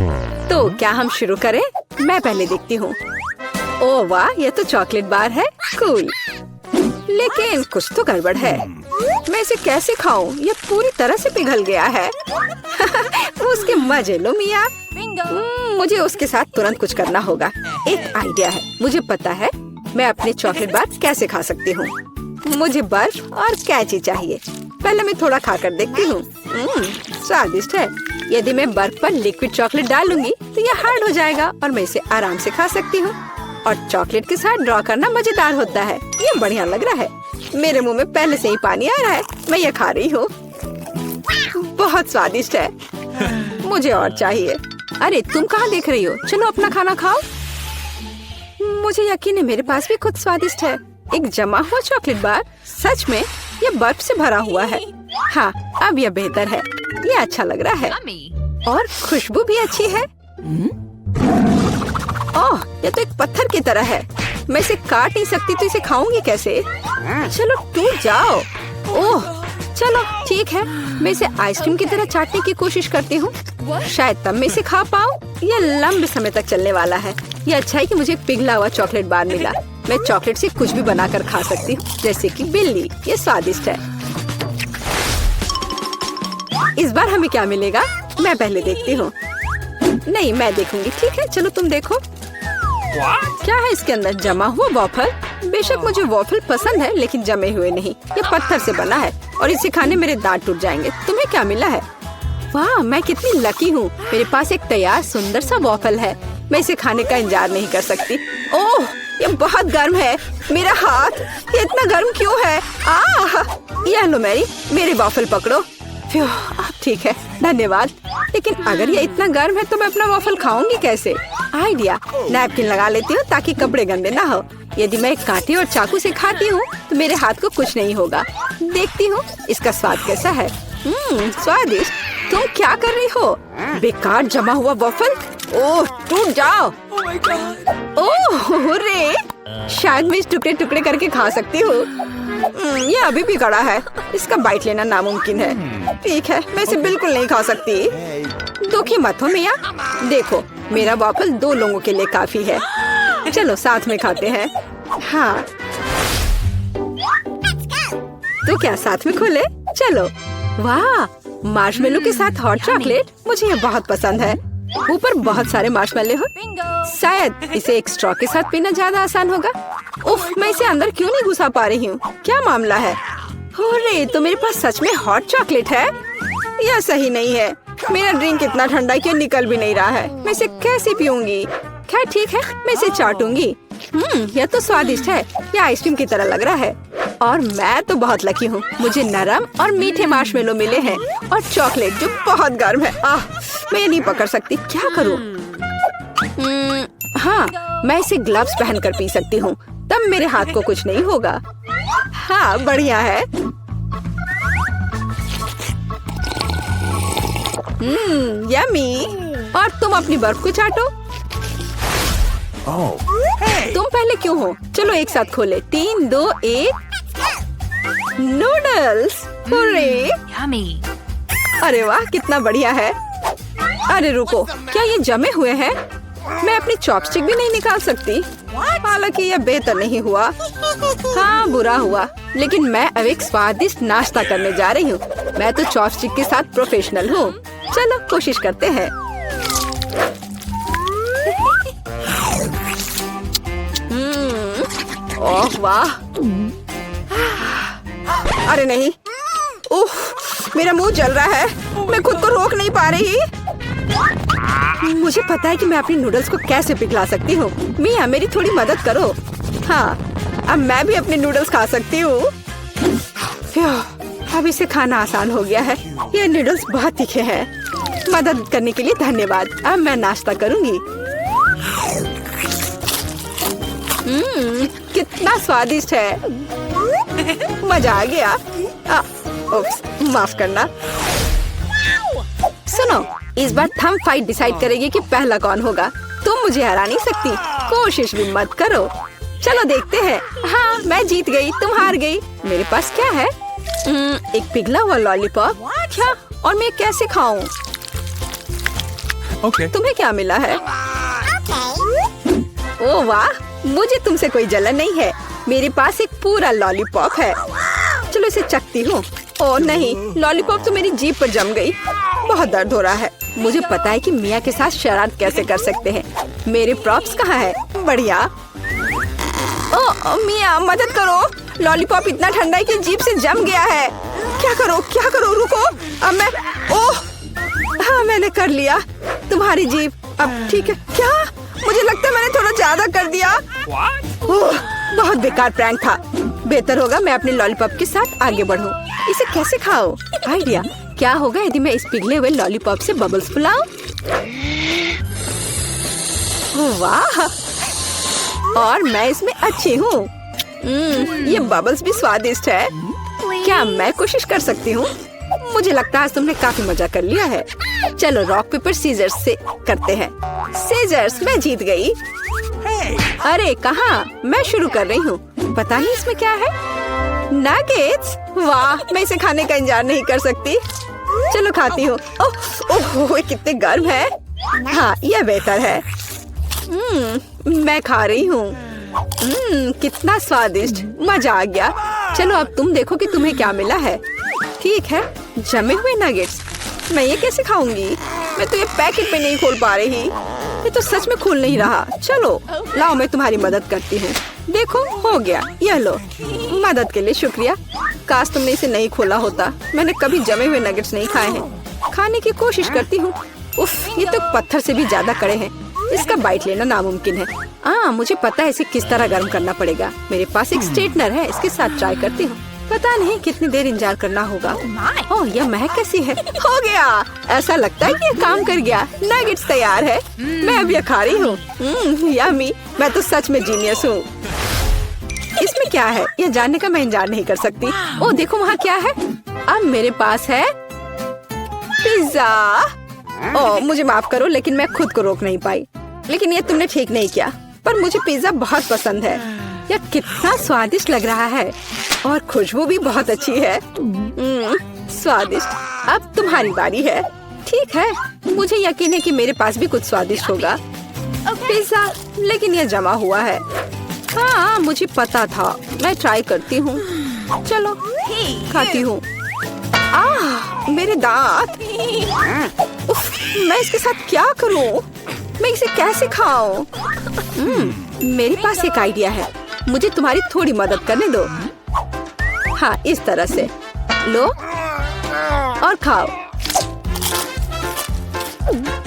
तो क्या हम शुरू करें? मैं पहले देखती हूँ। ओह वाह, ये तो चॉकलेट बार है। कूल। लेकिन कुछ तो गड़बड़ है। मैं इसे कैसे खाऊं? ये पूरी तरह से पिघल गया है। उसके मजे लो मिया। मुझे उसके साथ तुरंत कुछ करना होगा। एक आइडिया है। मुझे पता है मैं अपने चॉकलेट बार कैसे खा सकती हूँ। मुझे बर्फ और कैची चाहिए। पहले मैं थोड़ा खाकर देखती हूँ। स्वादिष्ट है। यदि मैं बर्फ पर लिक्विड चॉकलेट डालूंगी तो यह हार्ड हो जाएगा और मैं इसे आराम से खा सकती हूँ। और चॉकलेट के साथ ड्रॉ करना मजेदार होता है। ये बढ़िया लग रहा है। मेरे मुंह में पहले से ही पानी आ रहा है। मैं ये खा रही हूँ। बहुत स्वादिष्ट है। मुझे और चाहिए। अरे तुम कहाँ देख रही हो? चलो अपना खाना खाओ। मुझे यकीन है मेरे पास भी खुद स्वादिष्ट है। एक जमा हुआ चॉकलेट बार। सच में ये बर्फ से भरा हुआ है। हाँ, अब यह बेहतर है। ये अच्छा लग रहा है और खुशबू भी अच्छी है। ओह, ये तो एक पत्थर की तरह है। मैं इसे काट नहीं सकती तो इसे खाऊंगी कैसे? चलो टूट जाओ। ओह, चलो ठीक है। मैं इसे आइसक्रीम की तरह चाटने की कोशिश करती हूँ। शायद तब मैं इसे खा पाऊँ। यह लंबे समय तक चलने वाला है। यह अच्छा है कि मुझे पिघला हुआ चॉकलेट बार मिला। मैं चॉकलेट से कुछ भी बनाकर खा सकती हूँ, जैसे कि बिल्ली। ये स्वादिष्ट है। इस बार हमें क्या मिलेगा? मैं पहले देखती हूँ। नहीं, मैं देखूंगी। ठीक है, चलो तुम देखो। क्या है इसके अंदर? जमा हुआ वॉफल। बेशक मुझे वॉफल पसंद है, लेकिन जमे हुए नहीं। ये पत्थर से बना है और इसे खाने मेरे दांत टूट जाएंगे। तुम्हें क्या मिला है? वाह, मैं कितनी लकी हूँ। मेरे पास एक तैयार सुंदर सा वॉफल है। मैं इसे खाने का इंतजार नहीं कर सकती। ओह, ये बहुत गर्म है। मेरा हाथ ये इतना गर्म क्यों है? यह लो मैरी, मेरे वॉफल पकड़ो। ठीक है, धन्यवाद। लेकिन अगर ये इतना गर्म है तो मैं अपना वॉफल खाऊंगी कैसे? आइडिया, नैपकिन लगा लेती हूँ ताकि कपड़े गंदे ना हो। यदि मैं कांटे और चाकू से खाती हूँ तो मेरे हाथ को कुछ नहीं होगा। देखती हूँ इसका स्वाद कैसा है। स्वादिष्ट। तुम क्या कर रही हो? बेकार जमा हुआ वॉफल। ओह, टूट जाओ। ओह रे, शायद मैं इस टुकड़े टुकड़े करके खा सकती हूँ। ये अभी भी कड़ा है। इसका बाइट लेना नामुमकिन है। ठीक है, मैं इसे बिल्कुल नहीं खा सकती। दुखी मत हो मिया। देखो, मेरा वॉफल 2 लोगों के लिए काफी है। चलो साथ में खाते हैं। हाँ, तो क्या साथ में खोले? चलो। वाह, मार्शमेलो के साथ हॉट चॉकलेट। मुझे ये बहुत पसंद है। ऊपर बहुत सारे मार्शमेलो हो। शायद इसे एक स्ट्रॉ के साथ पीना ज्यादा आसान होगा। उफ, मैं इसे अंदर क्यों नहीं घुसा पा रही हूँ? क्या मामला है? अरे, तो मेरे पास सच में हॉट चॉकलेट है। यह सही नहीं है। मेरा ड्रिंक इतना ठंडा क्यों निकल भी नहीं रहा है? मैं इसे कैसे पीऊंगी? खैर ठीक है, मैं इसे चाटूंगी। यह तो स्वादिष्ट है। यह आइसक्रीम की तरह लग रहा है। और मैं तो बहुत लकी हूँ। मुझे नरम और मीठे मार्शमेलो मिले हैं और चॉकलेट जो बहुत गर्म है। मैं ये नहीं पकड़ सकती। क्या करूँ? हाँ, मैं इसे ग्लव्स पहनकर पी सकती हूँ। तब मेरे हाथ को कुछ नहीं होगा। हाँ, बढ़िया है। यम्मी। और तुम अपनी बर्फ को चाटो। तुम पहले क्यों हो? चलो एक साथ खोले। 3, 2, 1। नूडल्स। अरे वाह, कितना बढ़िया है। अरे रुको, क्या ये जमे हुए हैं? मैं अपनी चॉपस्टिक भी नहीं निकाल सकती। हालांकि यह बेहतर नहीं हुआ। हाँ, बुरा हुआ। लेकिन मैं अब एक स्वादिष्ट नाश्ता करने जा रही हूँ। मैं तो चॉपस्टिक के साथ प्रोफेशनल हूँ। चलो कोशिश करते हैं। ओह वाह। अरे नहीं। उफ, मेरा मुंह जल रहा है। मैं खुद को रोक नहीं पा रही। मुझे पता है कि मैं अपनी नूडल्स को कैसे पिघला सकती हूँ। मिया, मेरी थोड़ी मदद करो। हाँ, अब मैं भी अपने नूडल्स खा सकती हूँ। अब इसे खाना आसान हो गया है। ये नूडल्स बहुत तीखे हैं। मदद करने के लिए धन्यवाद। अब मैं नाश्ता करूँगी। कितना स्वादिष्ट है। मजा आ गया। उप्स, माफ करना। सुनो, इस बार थंब फाइट डिसाइड करेगी कि पहला कौन होगा। तुम मुझे हरा नहीं सकती। कोशिश भी मत करो। चलो देखते हैं। हाँ, मैं जीत गई, तुम हार गई। मेरे पास क्या है? एक पिघला हुआ लॉलीपॉप। क्या? और मैं कैसे खाऊं? तुम्हें क्या मिला है? ओह वाह, मुझे तुमसे कोई जलन नहीं है। मेरे पास एक पूरा लॉलीपॉप है। चलो इसे चखती हूँ। ओह नहीं, लॉलीपॉप तो मेरी जीभ पर जम गई। बहुत दर्द हो रहा है। मुझे पता है कि मिया के साथ शरारत कैसे कर सकते हैं। मेरे प्रॉप्स कहाँ है? बढ़िया। ओह मिया, मदद करो। लॉलीपॉप इतना ठंडा है कि जीभ से जम गया है। क्या करो, रुको। अब मैं, ओह हाँ, मैंने कर लिया। तुम्हारी जीभ अब ठीक है क्या? मुझे लगता है मैंने थोड़ा ज्यादा कर दिया। ओह, बहुत बेकार प्रैंक था। बेहतर होगा मैं अपने लॉलीपॉप के साथ आगे बढ़ूं। इसे कैसे खाओ? आइडिया। क्या होगा यदि मैं इस पिघले हुए लॉलीपॉप से बबल्स फुलाऊं? वाह, और मैं इसमें अच्छी हूँ। ये बबल्स भी स्वादिष्ट है। क्या मैं कोशिश कर सकती हूँ? मुझे लगता है तुमने काफी मजा कर लिया है। चलो रॉक पेपर सीजर्स से करते हैं। सीजर्स, मैं जीत गई। अरे कहाँ? मैं शुरू कर रही हूँ। पता नहीं इसमें क्या है। नगेट्स, वाह, मैं इसे खाने का इंतजार नहीं कर सकती। चलो खाती हूँ। ओह, कितने गर्म है। हाँ, यह बेहतर है। मैं खा रही हूँ। कितना स्वादिष्ट, मजा आ गया। चलो अब तुम देखो कि तुम्हें क्या मिला है। ठीक है, जमे हुए नगेट्स। मैं ये कैसे खाऊंगी? मैं तो ये पैकेट में नहीं खोल पा रही। ये तो सच में खुल नहीं रहा। चलो लाओ, मैं तुम्हारी मदद करती हूँ। देखो, हो गया। यह लो। मदद के लिए शुक्रिया। काश तुमने इसे नहीं खोला होता। मैंने कभी जमे हुए नगेट्स नहीं खाए हैं। खाने की कोशिश करती हूँ। उफ, ये तो पत्थर से भी ज्यादा कड़े हैं। इसका बाइट लेना नामुमकिन है। मुझे पता है इसे किस तरह गर्म करना पड़ेगा। मेरे पास एक स्ट्रेटनर है, इसके साथ ट्राई करती हूँ। पता नहीं कितनी देर इंतजार करना होगा। ओह, यह महक कैसी है। हो गया। ऐसा लगता है कि ये काम कर गया। नगेट्स तैयार है। मैं अब यह खा रही हूँ। यम्मी, मैं तो सच में जीनियस हूँ। इसमें क्या है यह जानने का मैं इंतजार नहीं कर सकती। ओह देखो, वहाँ क्या है। अब मेरे पास है पिज्जा। ओह मुझे माफ करो, लेकिन मैं खुद को रोक नहीं पाई। लेकिन ये तुमने ठीक नहीं किया। पर मुझे पिज्जा बहुत पसंद है। यह कितना स्वादिष्ट लग रहा है और खुशबू भी बहुत अच्छी है। स्वादिष्ट। अब तुम्हारी बारी है। ठीक है, मुझे यकीन है कि मेरे पास भी कुछ स्वादिष्ट होगा। पिज्जा, लेकिन यह जमा हुआ है। हाँ, मुझे पता था। मैं ट्राई करती हूँ। चलो खाती हूँ। मेरे दांत। उफ, मैं इसके साथ क्या करूँ? मैं इसे कैसे खाऊं? मेरे पास एक आइडिया है। मुझे तुम्हारी थोड़ी मदद करने दो। हाँ, इस तरह से लो और खाओ।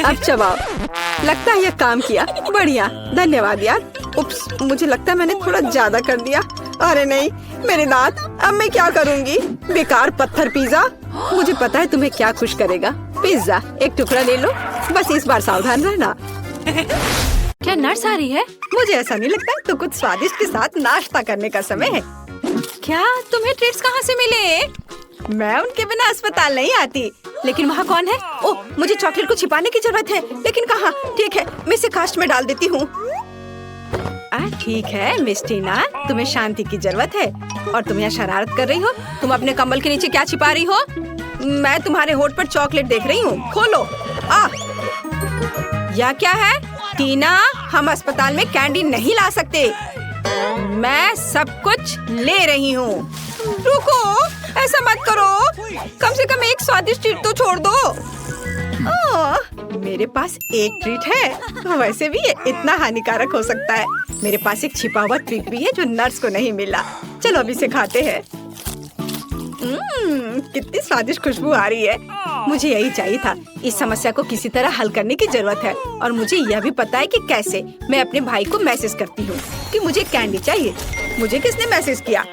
अब चबाओ। लगता है यह काम किया। बढ़िया, धन्यवाद यार। उप्स, मुझे लगता है मैंने थोड़ा ज्यादा कर दिया। अरे नहीं, मेरे दांत। अब मैं क्या करूँगी? बेकार पत्थर पिज्जा। मुझे पता है तुम्हें क्या खुश करेगा। पिज्जा, एक टुकड़ा ले लो। बस इस बार सावधान रहना। क्या नर्स आ रही है? मुझे ऐसा नहीं लगता। तो कुछ स्वादिष्ट के साथ नाश्ता करने का समय है। क्या तुम्हें ट्रीट्स कहाँ से मिले? मैं उनके बिना अस्पताल नहीं आती। लेकिन वहाँ कौन है? ओह, मुझे चॉकलेट को छिपाने की जरूरत है। लेकिन कहाँ? ठीक है, मैं इसे कास्ट में डाल देती हूँ। ठीक है मिस टीना, तुम्हें शांति की जरूरत है और तुम यहाँ शरारत कर रही हो। तुम अपने कंबल के नीचे क्या छिपा रही हो? मैं तुम्हारे होठ पर चॉकलेट देख रही हूँ। खोलो। यह क्या है? टीना, हम अस्पताल में कैंडी नहीं ला सकते। मैं सब कुछ ले रही हूँ। रुको, ऐसा मत करो। कम से कम एक स्वादिष्ट ट्रीट तो छोड़ दो। मेरे पास एक ट्रीट है। वैसे भी ये इतना हानिकारक हो सकता है। मेरे पास एक छिपा हुआ ट्रीट भी है जो नर्स को नहीं मिला। चलो अब इसे खाते हैं। कितनी स्वादिष्ट खुशबू आ रही है। मुझे यही चाहिए था। इस समस्या को किसी तरह हल करने की जरूरत है और मुझे यह भी पता है कि कैसे। मैं अपने भाई को मैसेज करती हूँ कि मुझे कैंडी चाहिए। मुझे किसने मैसेज किया?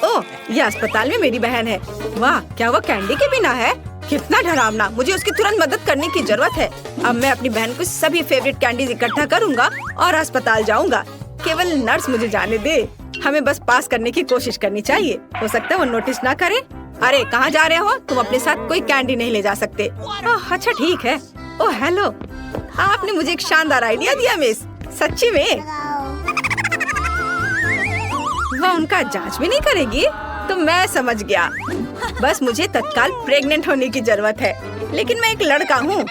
ओह, यह अस्पताल में मेरी बहन है। वाह, क्या वो कैंडी के बिना है? कितना डरावना। मुझे उसकी तुरंत मदद करने की जरूरत है। अब मैं अपनी बहन को सभी फेवरेट कैंडीज इकट्ठा करूँगा और अस्पताल जाऊँगा। केवल नर्स मुझे जाने दे। हमें बस पास करने की कोशिश करनी चाहिए। हो सकता है वो नोटिस ना करे। अरे कहाँ जा रहे हो? तुम अपने साथ कोई कैंडी नहीं ले जा सकते। अच्छा ठीक है। ओह हेलो, आपने मुझे एक शानदार आइडिया दिया मिस। सच्ची में? वह उनका जांच भी नहीं करेगी? तो मैं समझ गया। बस मुझे तत्काल प्रेग्नेंट होने की जरूरत है। लेकिन मैं एक लड़का हूँ।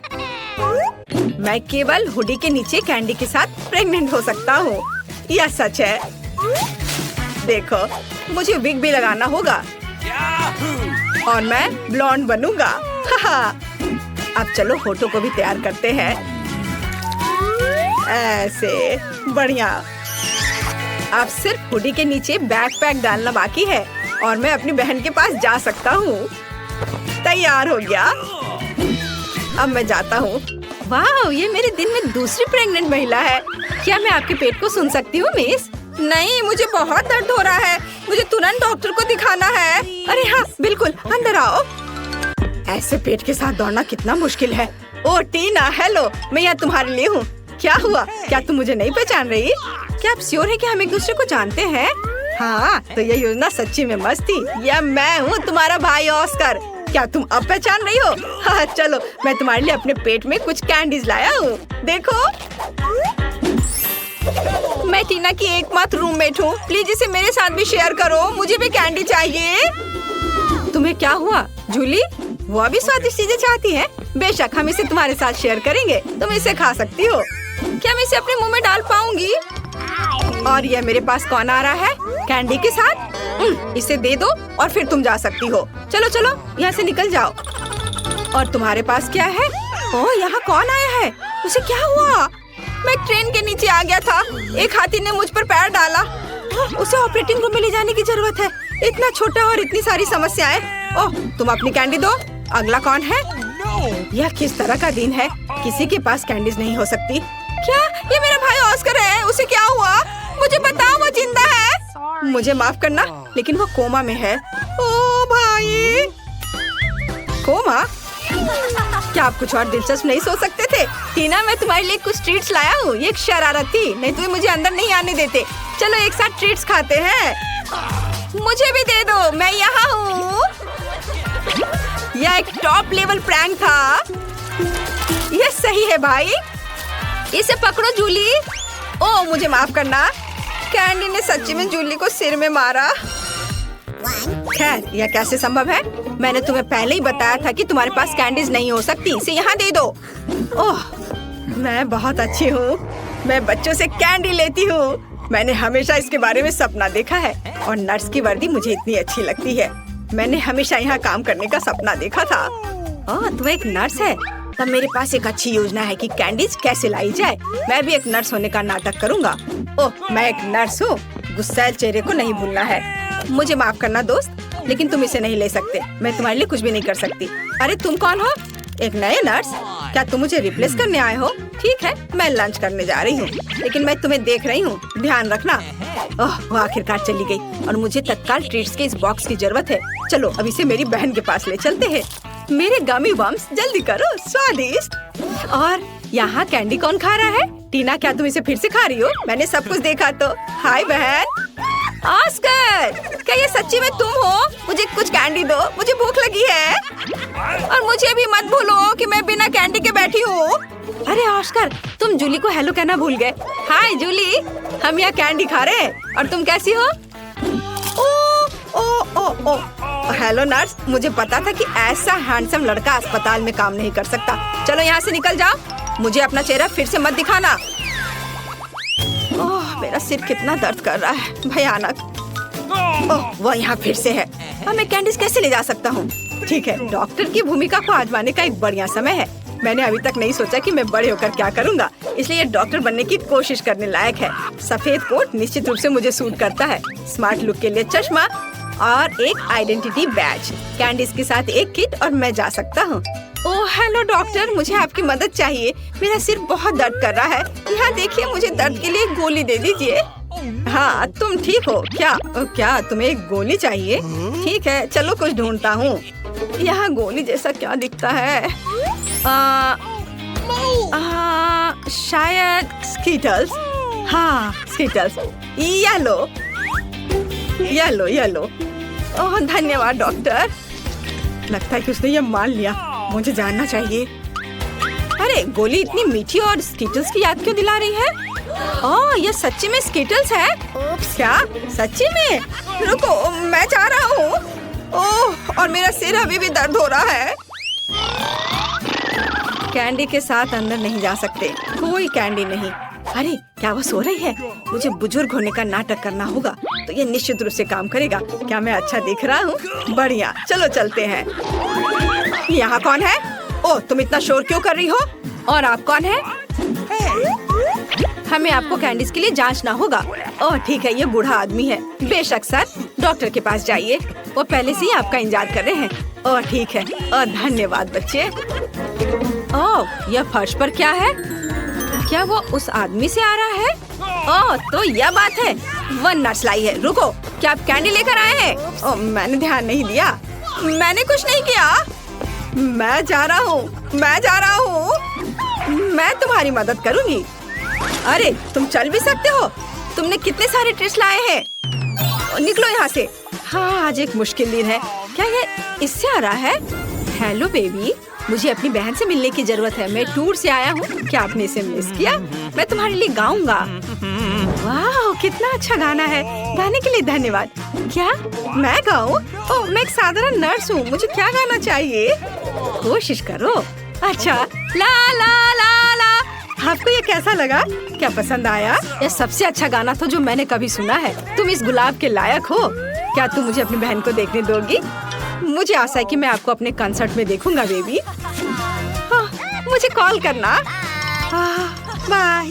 मैं केवल हुडी के नीचे कैंडी के साथ प्रेग्नेंट हो सकता हूँ। यह सच है। देखो, मुझे विग भी लगाना होगा और मैं ब्लॉन्ड बनूंगा। अब चलो होठों को भी तैयार करते हैं। ऐसे बढ़िया। अब सिर्फ हुडी के नीचे बैकपैक डालना बाकी है और मैं अपनी बहन के पास जा सकता हूँ। तैयार हो गया। अब मैं जाता हूँ। वाह, ये मेरे दिन में दूसरी प्रेग्नेंट महिला है। क्या मैं आपके पेट को सुन सकती हूँ मिस? नहीं, मुझे बहुत दर्द हो रहा है। मुझे तुरंत डॉक्टर को दिखाना है। अरे हाँ, बिल्कुल, अंदर आओ। ऐसे पेट के साथ दौड़ना कितना मुश्किल है। ओ टीना, हेलो, मैं यहाँ तुम्हारे लिए हूँ। क्या हुआ? क्या तुम मुझे नहीं पहचान रही? क्या आप श्योर है कि हम एक दूसरे को जानते हैं? हाँ, तो ये योजना सच्ची में मस्त थी। यह मैं हूँ, तुम्हारा भाई ऑस्कर। क्या तुम अब पहचान रही हो? हाँ, चलो, मैं तुम्हारे लिए अपने पेट में कुछ कैंडीज लाया हूँ। देखो, मैं टीना की एकमात्र रूममेट हूँ। प्लीज इसे मेरे साथ भी शेयर करो। मुझे भी कैंडी चाहिए। तुम्हें क्या हुआ जूली? वो भी स्वादिष्ट चीजें चाहती है। बेशक, हम इसे तुम्हारे साथ शेयर करेंगे। तुम इसे खा सकती हो। क्या मैं इसे अपने मुंह में डाल पाऊंगी? और यह मेरे पास कौन आ रहा है? कैंडी के साथ। इसे दे दो और फिर तुम जा सकती हो। चलो चलो, यहाँ से निकल जाओ। और तुम्हारे पास क्या है? ओह, यहाँ कौन आया है? उसे क्या हुआ? मैं ट्रेन के नीचे आ गया था। एक हाथी ने मुझ पर पैर डाला। उसे ऑपरेटिंग रूम में ले जाने की जरूरत है। इतना छोटा और इतनी सारी समस्याएं। ओह, तुम अपनी कैंडी दो। अगला कौन है? यह किस तरह का दिन है? किसी के पास कैंडीज नहीं हो सकती। क्या ये मेरा भाई ऑस्कर है? उसे क्या हुआ? मुझे बताओ, वो जिंदा है? मुझे माफ करना, लेकिन वो कोमा में है। ओ भाई, कोमा? क्या आप कुछ और दिलचस्प नहीं सोच सकते थे? टीना, मैं तुम्हारे लिए कुछ ट्रीट्स लाया हूँ। ये एक शरारत थी, नहीं तो मुझे अंदर नहीं आने देते। चलो एक साथ ट्रीट्स खाते हैं। मुझे भी दे दो, मैं यहाँ हूँ। यह एक टॉप लेवल प्रैंक था। यह सही है भाई। इसे पकड़ो जूली। ओह, मुझे माफ करना। कैंडी ने सच्ची में जूली को सिर में मारा। खैर, यह कैसे संभव है? मैंने तुम्हें पहले ही बताया था कि तुम्हारे पास कैंडीज नहीं हो सकती। इसे यहाँ दे दो। ओह, मैं बहुत अच्छी हूँ। मैं बच्चों से कैंडी लेती हूँ। मैंने हमेशा इसके बारे में सपना देखा है और नर्स की वर्दी मुझे इतनी अच्छी लगती है। मैंने हमेशा यहाँ काम करने का सपना देखा था। ओह, तुम एक नर्स है? तब मेरे पास एक अच्छी योजना है कि कैंडीज कैसे लाई जाए। मैं भी एक नर्स होने का नाटक करूँगा। ओह, मैं एक नर्स हूँ। गुस्सैल चेहरे को नहीं भूलना है। मुझे माफ करना दोस्त, लेकिन तुम इसे नहीं ले सकते। मैं तुम्हारे लिए कुछ भी नहीं कर सकती। अरे तुम कौन हो? एक नए नर्स? क्या तुम मुझे रिप्लेस करने आए हो? ठीक है, मैं लंच करने जा रही हूँ, लेकिन मैं तुम्हें देख रही हूँ। ध्यान रखना। ओह, वो आखिरकार चली गई और मुझे तत्काल ट्रीट्स के इस बॉक्स की जरूरत है। चलो अब इसे मेरी बहन के पास ले चलते हैं। मेरे गमी बम्स, जल्दी करो, स्वादिष्ट। और यहाँ कैंडी कौन खा रहा है? टीना, क्या तुम इसे फिर से खा रही हो? मैंने सब कुछ देखा तो। हाय बहन। ऑस्कर, क्या ये सच्ची में तुम हो? मुझे कुछ कैंडी दो, मुझे भूख लगी है। और मुझे भी मत भूलो कि मैं बिना कैंडी के बैठी हूँ। अरे ऑस्कर, तुम जूली को हेलो कहना भूल गए। हाय जूली, हम यहाँ कैंडी खा रहे हैं। और तुम कैसी हो? ओ ओ ओ ओ हेलो नर्स, मुझे पता था कि ऐसा हैंडसम लड़का अस्पताल में काम नहीं कर सकता। चलो यहाँ से निकल जाओ। मुझे अपना चेहरा फिर से मत दिखाना। ओह, मेरा सिर कितना दर्द कर रहा है, भयानक। ओह, वो यहाँ फिर से है। अब मैं कैंडीज कैसे ले जा सकता हूँ? ठीक है, डॉक्टर की भूमिका को आजमाने का एक बढ़िया समय है। मैंने अभी तक नहीं सोचा कि मैं बड़े होकर क्या करूँगा, इसलिए डॉक्टर बनने की कोशिश करने लायक है। सफेद कोट निश्चित रूप से मुझे सूट करता है। स्मार्ट लुक के लिए चश्मा और एक आइडेंटिटी बैज, कैंडीज के साथ एक किट और मैं जा सकता हूँ। ओह हेलो डॉक्टर, मुझे आपकी मदद चाहिए। मेरा सिर बहुत दर्द कर रहा है। यहाँ देखिए, मुझे दर्द के लिए गोली दे दीजिए। हाँ, तुम ठीक हो क्या? क्या तुम्हें एक गोली चाहिए? ठीक है, चलो कुछ ढूंढता हूँ। यहाँ गोली जैसा क्या दिखता है? शायद स्कीटल्स। हाँ, Skittles. Yellow yellow yellow. Oh धन्यवाद डॉक्टर। लगता है कि उसने ये मान लिया। मुझे जानना चाहिए। अरे गोली इतनी मीठी और स्कीटल्स की याद क्यों दिला रही है? ओह, ये सच्ची में स्कीटल्स है? क्या सच्ची में? रुको, मैं जा रहा हूँ। ओह, और मेरा सिर अभी भी दर्द हो रहा है। कैंडी के साथ अंदर नहीं जा सकते, कोई कैंडी नहीं। अरे क्या वो सो रही है? मुझे बुजुर्ग होने का नाटक करना होगा तो ये निश्चित रूप से काम करेगा। क्या मैं अच्छा दिख रहा हूँ? बढ़िया, चलो चलते हैं। यहाँ कौन है? ओह, तुम इतना शोर क्यों कर रही हो? और आप कौन है? हमें आपको कैंडीज के लिए जांचना होगा। ओह ठीक है, ये बूढ़ा आदमी है। बेशक सर, डॉक्टर के पास जाइए, वो पहले से ही आपका इंतजार कर रहे हैं। ओह ठीक है, और धन्यवाद बच्चे। ओह, यह फर्श पर क्या है? क्या वो उस आदमी से आ रहा है? ओह तो यह बात है, वो नर्स लाई है। रुको, क्या आप कैंडी लेकर आए हैं? ओह मैंने ध्यान नहीं दिया, मैंने कुछ नहीं किया। मैं जा रहा हूँ, मैं तुम्हारी मदद करूँगी। अरे तुम चल भी सकते हो? तुमने कितने सारे ट्रिक्स लाए हैं? निकलो यहाँ से। हाँ आज एक मुश्किल दिन है। क्या ये इससे आ रहा है? हेलो बेबी, मुझे अपनी बहन से मिलने की जरूरत है। मैं टूर से आया हूँ। क्या आपने इसे मिस किया? मैं तुम्हारे लिए गाऊंगा। वाह कितना अच्छा गाना है, गाने के लिए धन्यवाद। क्या मैं गाऊं? ओह मैं एक साधारण नर्स हूँ, मुझे क्या गाना चाहिए? कोशिश करो। अच्छा, ला ला ला ला। आपको ये कैसा लगा? क्या पसंद आया? यह सबसे अच्छा गाना था जो मैंने कभी सुना है। तुम इस गुलाब के लायक हो। क्या तुम मुझे अपनी बहन को देखने दोगी? मुझे आशा है कि मैं आपको अपने कंसर्ट में देखूंगा बेबी। मुझे कॉल करना। बाय।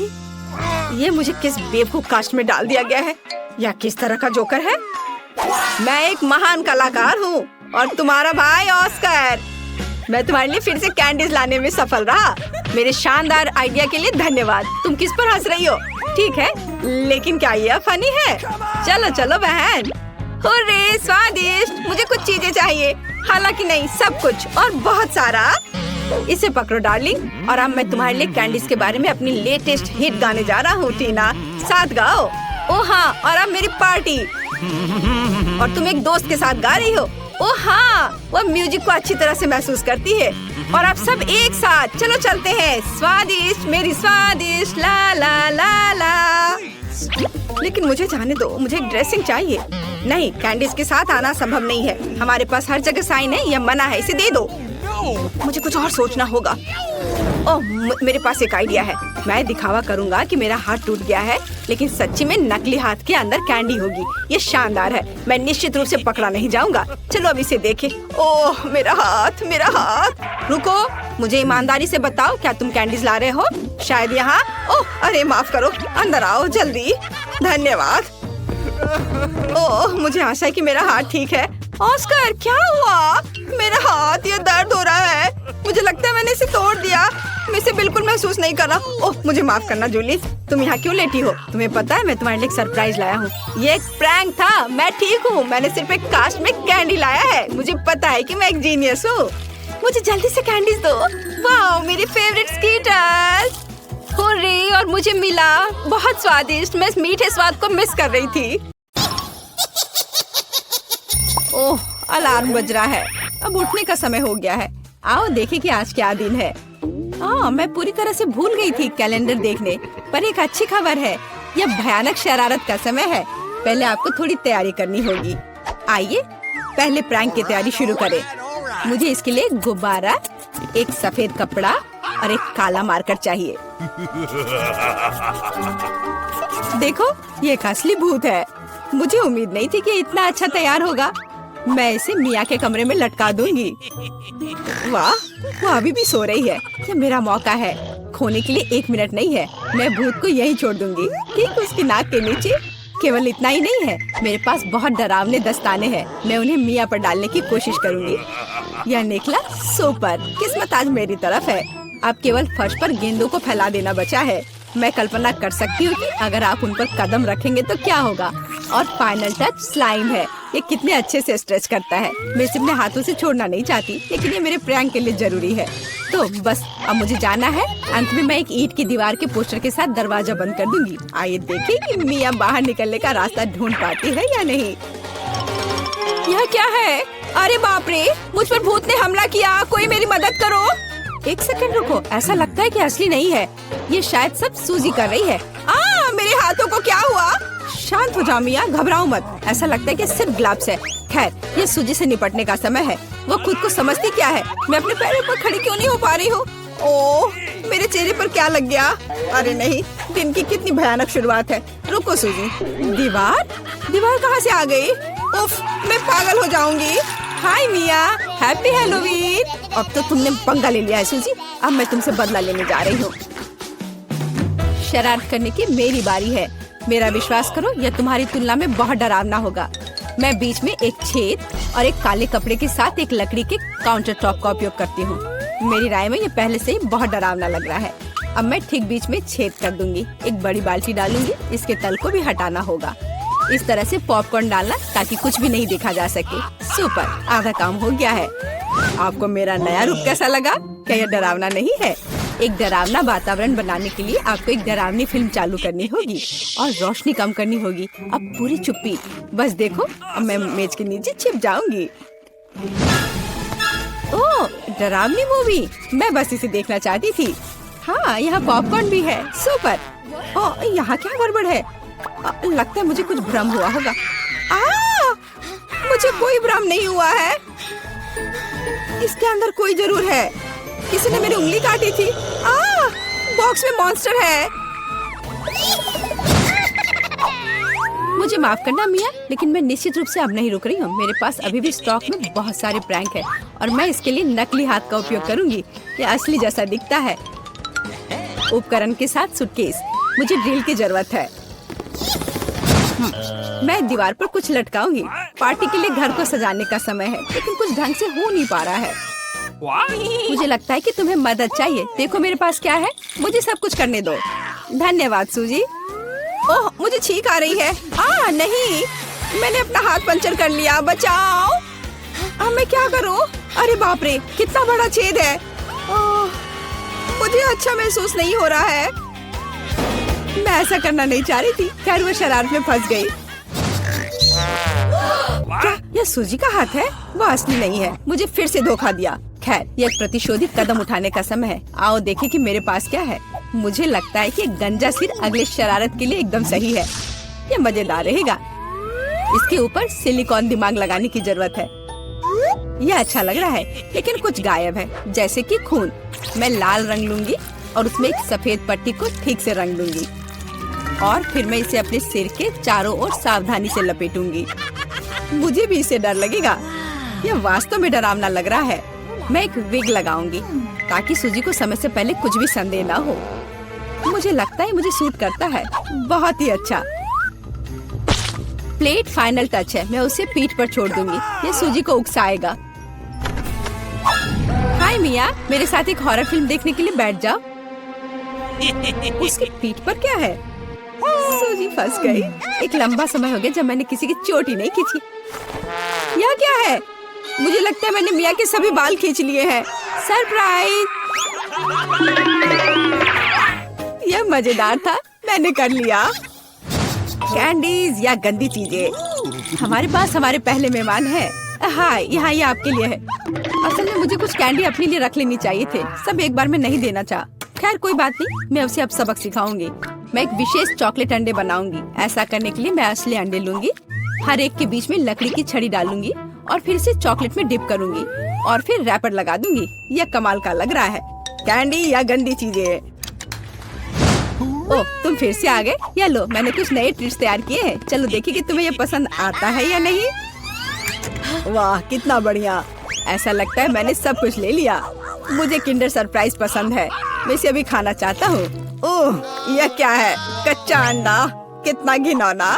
ये मुझे किस बेवकूफ कास्ट में डाल दिया गया है? या किस तरह का जोकर है? मैं एक महान कलाकार हूँ और तुम्हारा भाई ऑस्कर। मैं तुम्हारे लिए फिर से कैंडीज लाने में सफल रहा। मेरे शानदार आइडिया के लिए धन्यवाद। तुम किस पर हंस रही हो? ठीक है, लेकिन क्या यह फनी है? चलो चलो बहन। हुर्रे, स्वादिष्ट। मुझे कुछ चीजें चाहिए, हालांकि नहीं, सब कुछ और बहुत सारा। इसे पकड़ो डार्लिंग, और अब मैं तुम्हारे लिए कैंडीज के बारे में अपनी लेटेस्ट हिट गाने जा रहा हूँ। टीना साथ गाओ। ओ हाँ, और अब मेरी पार्टी। और तुम एक दोस्त के साथ गा रही हो। ओ हाँ, वो म्यूजिक को अच्छी तरह से महसूस करती है। और आप सब एक साथ चलो चलते हैं। स्वादिष्ट मेरी स्वादिष्ट, ला ला ला ला। लेकिन मुझे जाने दो, मुझे एक ड्रेसिंग चाहिए। नहीं, कैंडीज के साथ आना संभव नहीं है। हमारे पास हर जगह साइन है, यह मना है, इसे दे दो। मुझे कुछ और सोचना होगा। ओह मेरे पास एक आइडिया है। मैं दिखावा करूंगा कि मेरा हाथ टूट गया है, लेकिन सच्ची में नकली हाथ के अंदर कैंडी होगी। ये शानदार है, मैं निश्चित रूप से पकड़ा नहीं जाऊंगा। चलो अब इसे देखें। ओह मेरा हाथ, मेरा हाथ। रुको, मुझे ईमानदारी से बताओ, क्या तुम कैंडीज ला रहे हो? शायद यहाँ। ओह अरे माफ करो, अंदर आओ जल्दी। धन्यवाद। ओह मुझे आशा है कि मेरा हाथ ठीक है। ऑस्कर क्या हुआ? मेरा हाथ, ये दर्द हो रहा है। मुझे लगता है मैंने इसे तोड़ दिया। मैं इसे बिल्कुल महसूस नहीं कर रहा। ओह मुझे माफ करना जूली। तुम यहाँ क्यों लेटी हो? तुम्हें पता है मैं तुम्हारे लिए एक सरप्राइज लाया हूँ। ये एक प्रैंक था। मैं ठीक हूँ, मैंने सिर्फ एक कास्ट में कैंडी लाया है। मुझे पता है कि मैं एक जीनियस हूँ। मुझे जल्दी से कैंडीज दो। वाह मेरी फेवरेट स्कीटर्स। हुर्रे, और मुझे मिला। बहुत स्वादिष्ट। मैं इस मीठे स्वाद को मिस कर रही थी। ओह अलार्म बज रहा है, अब उठने का समय हो गया है। आओ देखें कि आज क्या दिन है। मैं पूरी तरह से भूल गई थी कैलेंडर देखने, पर एक अच्छी खबर है। यह भयानक शरारत का समय है। पहले आपको थोड़ी तैयारी करनी होगी। आइए पहले प्रैंक की तैयारी शुरू करें। मुझे इसके लिए गुब्बारा, एक सफेद कपड़ा और एक काला मार्कर चाहिए। देखो ये एक असली भूत है। मुझे उम्मीद नहीं थी कि इतना अच्छा तैयार होगा। मैं इसे मिया के कमरे में लटका दूंगी। वाह, वो अभी भी सो रही है। ये मेरा मौका है। खोने के लिए 1 मिनट नहीं है। मैं भूत को यहीं छोड़ दूंगी, ठीक उसकी नाक के नीचे। केवल इतना ही नहीं है, मेरे पास बहुत डरावने दस्ताने हैं। मैं उन्हें मिया पर डालने की कोशिश करूंगी। यह निकला सुपर। किस्मत आज मेरी तरफ है। अब केवल फर्श पर गेंदों को फैला देना बचा है। मैं कल्पना कर सकती हूँ कि अगर आप उन पर कदम रखेंगे तो क्या होगा। और फाइनल टच स्लाइम है। ये कितने अच्छे से स्ट्रेच करता है। मैं इसे अपने हाथों से छोड़ना नहीं चाहती, लेकिन ये मेरे प्रैंक के लिए जरूरी है। तो बस अब मुझे जाना है। अंत में मैं एक ईंट की दीवार के पोस्टर के साथ दरवाजा बंद कर दूंगी। आइए देखें कि मिया बाहर निकलने का रास्ता ढूंढ पाती है या नहीं। यह क्या है? अरे बाप रे, मुझ पर भूत ने हमला किया। कोई मेरी मदद करो। 1 सेकंड रुको, ऐसा लगता है कि असली नहीं है। ये शायद सब सूजी कर रही है। मेरे हाथों को क्या हुआ? शांत हो जाओ मिया, घबराओ मत। ऐसा लगता है कि सिर्फ ग्लव्स है। खैर, ये सूजी से निपटने का समय है। वो खुद को समझती क्या है? मैं अपने पैरों पर खड़ी क्यों नहीं हो पा रही हूँ? ओह, मेरे चेहरे पर क्या लग गया? अरे नहीं, दिन की कितनी भयानक शुरुआत है। रुको सूजी। दीवार? दीवार कहाँ से आ गई? उफ, मैं पागल हो जाऊंगी। हाय मिया, हैप्पी हैलोवीन। अब तो तुमने पंगा ले लिया है सूजी। अब मैं तुमसे बदला लेने जा रही हूँ। शरारत करने की मेरी बारी है। मेरा विश्वास करो, यह तुम्हारी तुलना में बहुत डरावना होगा। मैं बीच में एक छेद और एक काले कपड़े के साथ एक लकड़ी के काउंटर टॉप का उपयोग करती हूँ। मेरी राय में ये पहले से ही बहुत डरावना लग रहा है। अब मैं ठीक बीच में छेद कर दूंगी। एक बड़ी बाल्टी डालूंगी। इसके तल को भी हटाना होगा। इस तरह से पॉपकॉर्न डालना ताकि कुछ भी नहीं देखा जा सके। सुपर, आधा काम हो गया है। आपको मेरा नया रूप कैसा लगा? क्या यह डरावना नहीं है? एक डरावना वातावरण बनाने के लिए आपको एक डरावनी फिल्म चालू करनी होगी और रोशनी कम करनी होगी। अब पूरी चुप्पी। बस देखो, अब मैं मेज के नीचे छिप जाऊंगी। ओह, डरावनी मूवी। मैं बस इसे देखना चाहती थी। हाँ, यहाँ पॉपकॉर्न भी है। सुपर। ओह, यहाँ क्या गड़बड़ है? लगता है मुझे कुछ भ्रम हुआ होगा। मुझे कोई भ्रम नहीं हुआ है। इसके अंदर कोई जरूर है। किसी ने मेरी उंगली काटी थी। बॉक्स में मॉन्स्टर है। मुझे माफ करना मिया, लेकिन मैं निश्चित रूप से अब नहीं रुक रही हूँ। मेरे पास अभी भी स्टॉक में बहुत सारे प्रैंक है और मैं इसके लिए नकली हाथ का उपयोग करूंगी। ये असली जैसा दिखता है। उपकरण के साथ सूटकेस। मुझे ड्रिल की जरूरत है। मैं दीवार पर कुछ लटकाऊंगी। पार्टी के लिए घर को सजाने का समय है, लेकिन कुछ ढंग से हो नहीं पा रहा है। मुझे लगता है कि तुम्हें मदद चाहिए। देखो मेरे पास क्या है। मुझे सब कुछ करने दो। धन्यवाद सूजी। ओह, मुझे छींक आ रही है। नहीं, मैंने अपना हाथ पंचर कर लिया। बचाओ। अब मैं क्या करूं? अरे बाप रे, कितना बड़ा छेद है। मुझे अच्छा महसूस नहीं हो रहा है। मैं ऐसा करना नहीं चाह रही थी। खैर, वो शरारत में फंस गई। क्या यह सूजी का हाथ है? वो असली नहीं है। मुझे फिर से धोखा दिया। खैर, यह प्रतिशोधित कदम उठाने का समय है। आओ देखें कि मेरे पास क्या है। मुझे लगता है कि गंजा सिर अगले शरारत के लिए एकदम सही है। यह मजेदार रहेगा। इसके ऊपर सिलिकॉन दिमाग लगाने की जरूरत है। यह अच्छा लग रहा है, लेकिन कुछ गायब है, जैसे कि खून। मैं लाल रंग लूंगी और उसमें एक सफेद पट्टी को ठीक से रंग दूंगी और फिर मैं इसे अपने सिर के चारों ओर सावधानी से लपेटूंगी। मुझे भी इससे डर लगेगा। यह वास्तव में डरावना लग रहा है। मैं एक विग लगाऊंगी ताकि सूजी को समय से पहले कुछ भी संदेह न हो। मुझे लगता है मुझे सूट करता है। बहुत ही अच्छा। प्लेट फाइनल टच है। मैं उसे पीठ पर छोड़ दूंगी। ये सूजी को उकसाएगा। हाय मिया, मेरे साथ एक हॉरर फिल्म देखने के लिए बैठ जाओ। उसकी पीठ पर क्या है? सूजी फंस गई। एक लंबा समय हो गया जब मैंने किसी की चोटी नहीं खींची। यह क्या है? मुझे लगता है मैंने मिया के सभी बाल खींच लिए हैं। सरप्राइज! यह मजेदार था। मैंने कर लिया। कैंडीज या गंदी चीजें। हमारे पास हमारे पहले मेहमान हैं। हाय, यहाँ ये आपके लिए है। असल में मुझे कुछ कैंडी अपने लिए रख लेनी चाहिए थे। सब एक बार में नहीं देना चाहा। खैर कोई बात नहीं, मैं उसे अब सबक सिखाऊंगी। मैं एक विशेष चॉकलेट अंडे बनाऊंगी। ऐसा करने के लिए मैं असली अंडे लूंगी। हर एक के बीच में लकड़ी की छड़ी डालूंगी और फिर इसे चॉकलेट में डिप करूंगी और फिर रैपर लगा दूंगी। यह कमाल का लग रहा है। कैंडी या गंदी चीजें। ओह, तुम फिर से आ गए। या लो, मैंने कुछ नए ट्रिक्स तैयार किए हैं। चलो देखिए कि तुम्हें ये पसंद आता है या नहीं। वाह, कितना बढ़िया। ऐसा लगता है मैंने सब कुछ ले लिया। मुझे किंडर सरप्राइज पसंद है। मैं इसे अभी खाना चाहता हूँ। ओह, यह क्या है? कच्चा अंडा। कितना घिनौना।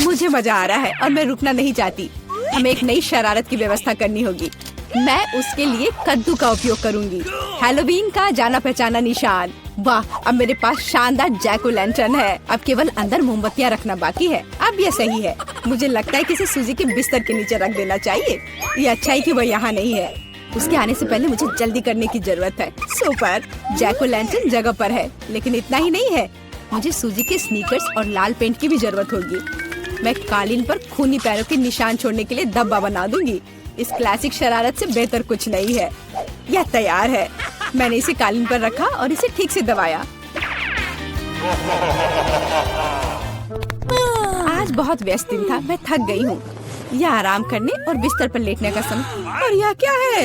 मुझे मजा आ रहा है और मैं रुकना नहीं चाहती। हमें एक नई शरारत की व्यवस्था करनी होगी। मैं उसके लिए कद्दू का उपयोग करूंगी। हैलोवीन का जाना पहचाना निशान। वाह, अब मेरे पास शानदार जैक ओ लैंटर्न है। अब केवल अंदर मोमबत्तियां रखना बाकी है। अब यह सही है। मुझे लगता है कि इसे सूजी के बिस्तर के नीचे रख देना चाहिए। ये अच्छा है कि वह यहाँ नहीं है। उसके आने से पहले मुझे जल्दी करने की जरूरत है। सुपर, जैक ओ लैंटर्न जगह पर है, लेकिन इतना ही नहीं है। मुझे सूजी के स्नीकर्स और लाल पेंट की भी जरूरत होगी। मैं कालीन पर खूनी पैरों के निशान छोड़ने के लिए धब्बा बना दूंगी। इस क्लासिक शरारत से बेहतर कुछ नहीं है। यह तैयार है। मैंने इसे कालीन पर रखा और इसे ठीक से दबाया। आज बहुत व्यस्त दिन था। मैं थक गई हूँ। यह आराम करने और बिस्तर पर लेटने का समय। और यह क्या है?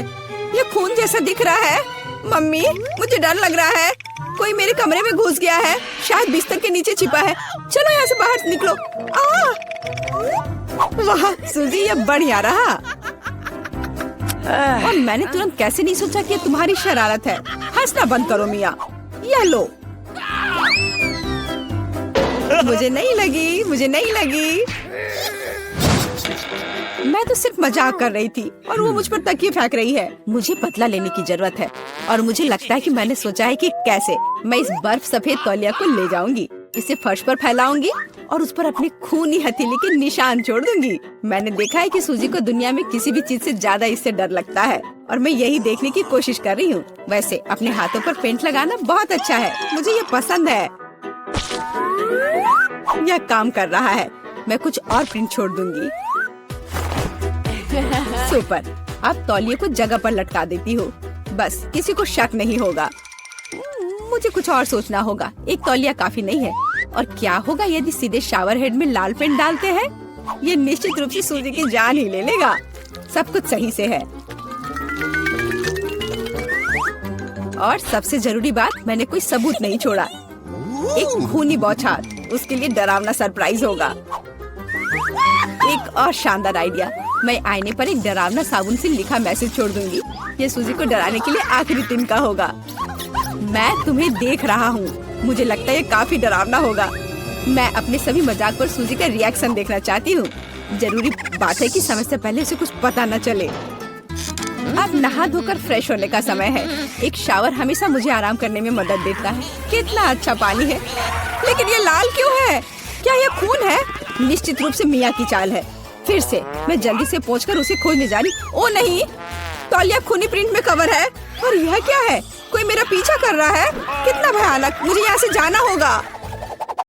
यह खून जैसा दिख रहा है। मम्मी मुझे डर लग रहा है, कोई मेरे कमरे में घुस गया है, शायद बिस्तर के नीचे छिपा है। चलो यहाँ से बाहर निकलो। वाह सूजी, ये बढ़िया रहा। और मैंने तुरंत कैसे नहीं सोचा कि ये तुम्हारी शरारत है। हंसना बंद करो मिया। ये लो। मुझे नहीं लगी, मुझे नहीं लगी। मैं तो सिर्फ मजाक कर रही थी और वो मुझ पर तकिए फेंक रही है। मुझे बदला लेने की जरूरत है और मुझे लगता है कि मैंने सोचा है कि कैसे मैं इस बर्फ सफेद तौलिया को ले जाऊंगी, इसे फर्श पर फैलाऊंगी और उस पर अपने खूनी हथेली के निशान छोड़ दूंगी। मैंने देखा है कि सूजी को दुनिया में किसी भी चीज से ज्यादा इससे डर लगता है और मैं यही देखने की कोशिश कर रही हूँ। वैसे अपने हाथों पर पेंट लगाना बहुत अच्छा है, मुझे ये पसंद है। यह काम कर रहा है। मैं कुछ और प्रिंट छोड़ दूंगी। सुपर। अब तौलिए को जगह पर लटका देती हूँ, बस किसी को शक नहीं होगा। मुझे कुछ और सोचना होगा, एक तौलिया काफी नहीं है। और क्या होगा यदि सीधे शावर हेड में लाल पेंट डालते हैं? ये निश्चित रूप से सूजी की जान ही ले लेगा। सब कुछ सही से है। और सबसे जरूरी बात, मैंने कोई सबूत नहीं छोड़ा। एक खूनी बौछार, उसके लिए डरावना सरप्राइज होगा। एक और शानदार आइडिया, मैं आईने पर एक डरावना साबुन से लिखा मैसेज छोड़ दूंगी। ये सूजी को डराने के लिए आखिरी दिन का होगा। मैं तुम्हें देख रहा हूँ। मुझे लगता है ये काफी डरावना होगा। मैं अपने सभी मजाक पर सूजी का रिएक्शन देखना चाहती हूँ। जरूरी बात है कि समय से पहले उसे कुछ पता न चले। अब नहा धोकर फ्रेश होने का समय है। एक शावर हमेशा मुझे आराम करने में मदद देता है। कितना अच्छा पानी है, लेकिन ये लाल क्यों है? क्या ये खून है? निश्चित रूप से मिया की चाल है। फिर से मैं जल्दी से पहुंचकर उसे खोजने जा रही। ओ नहीं, तौलिया खूनी प्रिंट में कवर है। और यह क्या है? कोई मेरा पीछा कर रहा है। कितना भयानक, मुझे यहाँ से जाना होगा।